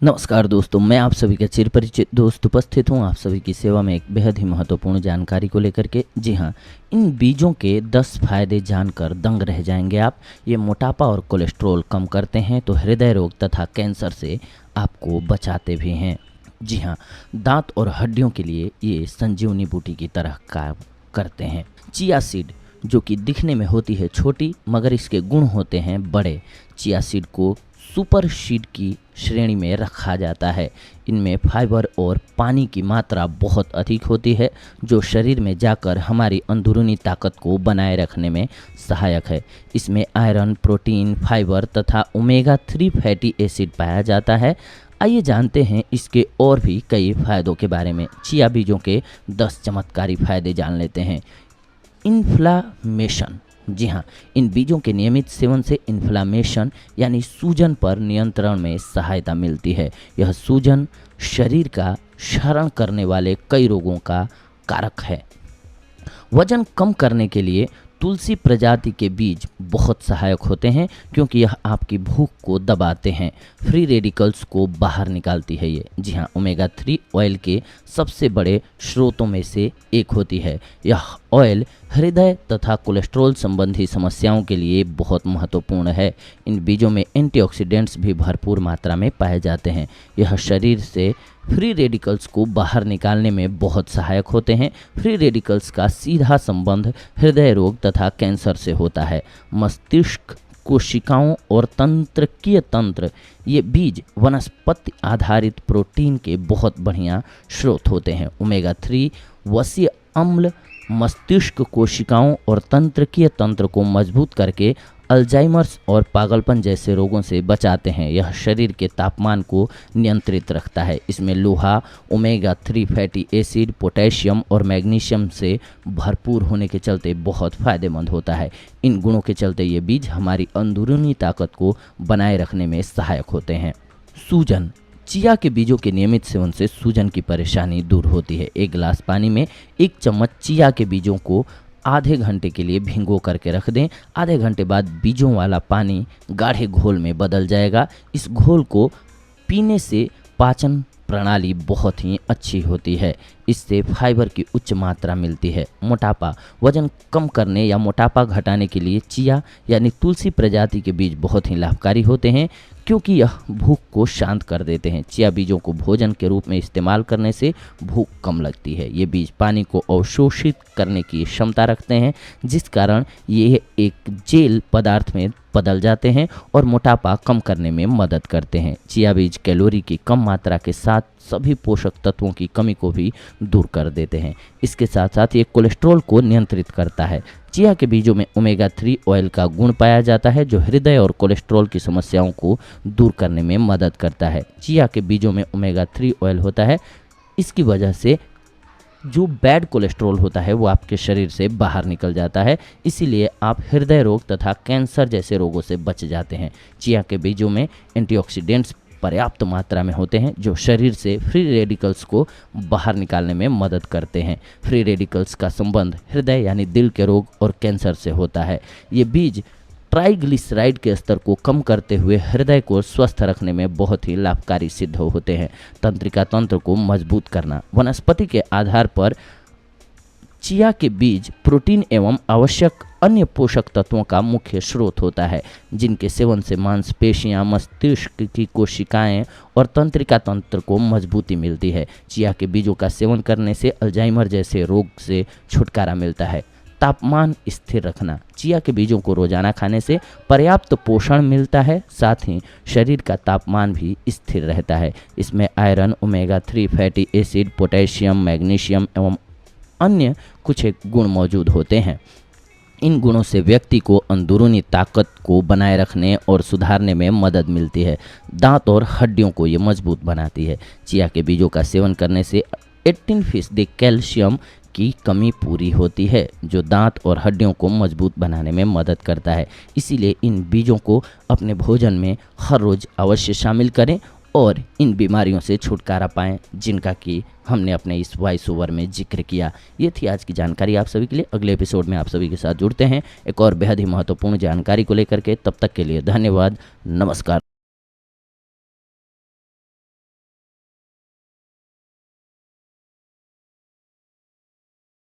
नमस्कार दोस्तों, मैं आप सभी का चिरपरिचित दोस्त उपस्थित हूं आप सभी की सेवा में एक बेहद ही महत्वपूर्ण जानकारी को लेकर के। जी हां, इन बीजों के 10 फायदे जानकर दंग रह जाएंगे आप। ये मोटापा और कोलेस्ट्रॉल कम करते हैं तो हृदय रोग तथा कैंसर से आपको बचाते भी हैं। जी हां, दांत और हड्डियों के लिए ये संजीवनी बूटी की तरह काम करते हैं। चिया सीड जो कि दिखने में होती है छोटी मगर इसके गुण होते हैं बड़े। चिया सीड को सुपर सीड की श्रेणी में रखा जाता है। इनमें फाइबर और पानी की मात्रा बहुत अधिक होती है जो शरीर में जाकर हमारी अंदरूनी ताकत को बनाए रखने में सहायक है। इसमें आयरन, प्रोटीन, फाइबर तथा ओमेगा 3 फैटी एसिड पाया जाता है। आइए जानते हैं इसके और भी कई फायदों के बारे में। चिया बीजों के 10 चमत्कारी फायदे जान लेते हैं। इन्फ्लामेशन, जी हाँ, इन बीजों के नियमित सेवन से इन्फ्लामेशन यानी सूजन पर नियंत्रण में सहायता मिलती है। यह सूजन शरीर का क्षरण करने वाले कई रोगों का कारक है। वजन कम करने के लिए तुलसी प्रजाति के बीज बहुत सहायक होते हैं क्योंकि यह आपकी भूख को दबाते हैं। फ्री रेडिकल्स को बाहर निकालती है ये। जी हाँ, ओमेगा 3 ऑयल के सबसे बड़े स्रोतों में से एक होती है। यह ऑयल हृदय तथा कोलेस्ट्रॉल संबंधी समस्याओं के लिए बहुत महत्वपूर्ण है। इन बीजों में एंटीऑक्सीडेंट्स भी भरपूर मात्रा में पाए जाते हैं। यह शरीर से फ्री रेडिकल्स को बाहर निकालने में बहुत सहायक होते हैं। फ्री रेडिकल्स का सीधा संबंध हृदय रोग तथा कैंसर से होता है। मस्तिष्क, कोशिकाओं और तंत्रिकीय तंत्र, ये बीज वनस्पति आधारित प्रोटीन के बहुत बढ़िया स्रोत होते हैं। ओमेगा 3 वसीय अम्ल मस्तिष्क कोशिकाओं और तंत्रिकीय तंत्र को मजबूत करके अल्जाइमर्स और पागलपन जैसे रोगों से बचाते हैं। यह शरीर के तापमान को नियंत्रित रखता है। इसमें लोहा, ओमेगा 3 फैटी एसिड, पोटेशियम और मैग्नीशियम से भरपूर होने के चलते बहुत फ़ायदेमंद होता है। इन गुणों के चलते ये बीज हमारी अंदरूनी ताकत को बनाए रखने में सहायक होते हैं। सूजन, चिया के बीजों के नियमित सेवन से सूजन की परेशानी दूर होती है। एक गिलास पानी में 1 चम्मच चिया के बीजों को आधे घंटे के लिए भिगो करके रख दें। आधे घंटे बाद बीजों वाला पानी गाढ़े घोल में बदल जाएगा। इस घोल को पीने से पाचन प्रणाली बहुत ही अच्छी होती है। इससे फाइबर की उच्च मात्रा मिलती है। मोटापा, वजन कम करने या मोटापा घटाने के लिए चिया यानी तुलसी प्रजाति के बीज बहुत ही लाभकारी होते हैं क्योंकि यह भूख को शांत कर देते हैं। चिया बीजों को भोजन के रूप में इस्तेमाल करने से भूख कम लगती है। ये बीज पानी को अवशोषित करने की क्षमता रखते हैं जिस कारण ये एक जेल पदार्थ में बदल जाते हैं और मोटापा कम करने में मदद करते हैं। चिया बीज कैलोरी की कम मात्रा के साथ सभी पोषक तत्वों की कमी को भी दूर कर देते हैं। इसके साथ साथ ये कोलेस्ट्रॉल को नियंत्रित करता है। चिया के बीजों में ओमेगा 3 ऑयल का गुण पाया जाता है जो हृदय और कोलेस्ट्रॉल की समस्याओं को दूर करने में मदद करता है। चिया के बीजों में ओमेगा 3 ऑयल होता है, इसकी वजह से जो बैड कोलेस्ट्रॉल होता है वो आपके शरीर से बाहर निकल जाता है। इसीलिए आप हृदय रोग तथा कैंसर जैसे रोगों से बच जाते हैं। चिया के बीजों में एंटीऑक्सीडेंट्स पर्याप्त मात्रा में होते हैं जो शरीर से फ्री रेडिकल्स को बाहर निकालने में मदद करते हैं। फ्री रेडिकल्स का संबंध हृदय यानी दिल के रोग और कैंसर से होता है। ये बीज ट्राइग्लिसराइड के स्तर को कम करते हुए हृदय को स्वस्थ रखने में बहुत ही लाभकारी सिद्ध होते हैं। तंत्रिका तंत्र को मजबूत करना, वनस्पति के आधार पर चिया के बीज प्रोटीन एवं आवश्यक अन्य पोषक तत्वों का मुख्य स्रोत होता है जिनके सेवन से मांसपेशियां, मस्तिष्क की कोशिकाएं और तंत्रिका तंत्र को मजबूती मिलती है। चिया के बीजों का सेवन करने से अल्जाइमर जैसे रोग से छुटकारा मिलता है। तापमान स्थिर रखना, चिया के बीजों को रोजाना खाने से पर्याप्त पोषण मिलता है, साथ ही शरीर का तापमान भी स्थिर रहता है। इसमें iron, omega 3 fatty acid, potassium, magnesium एवं अन्य कुछ एक गुण मौजूद होते हैं। इन गुणों से व्यक्ति को अंदरूनी ताकत को बनाए रखने और सुधारने में मदद मिलती है। दांत और हड्डियों को ये मजबूत बनाती है। चिया के बीजों का सेवन करने से 18% कैल्शियम की कमी पूरी होती है जो दांत और हड्डियों को मजबूत बनाने में मदद करता है। इसीलिए इन बीजों को अपने भोजन में हर रोज़ अवश्य शामिल करें और इन बीमारियों से छुटकारा पाएं जिनका कि हमने अपने इस वॉइस ओवर में जिक्र किया। ये थी आज की जानकारी आप सभी के लिए। अगले एपिसोड में आप सभी के साथ जुड़ते हैं एक और बेहद ही महत्वपूर्ण जानकारी को लेकर के। तब तक के लिए धन्यवाद, नमस्कार।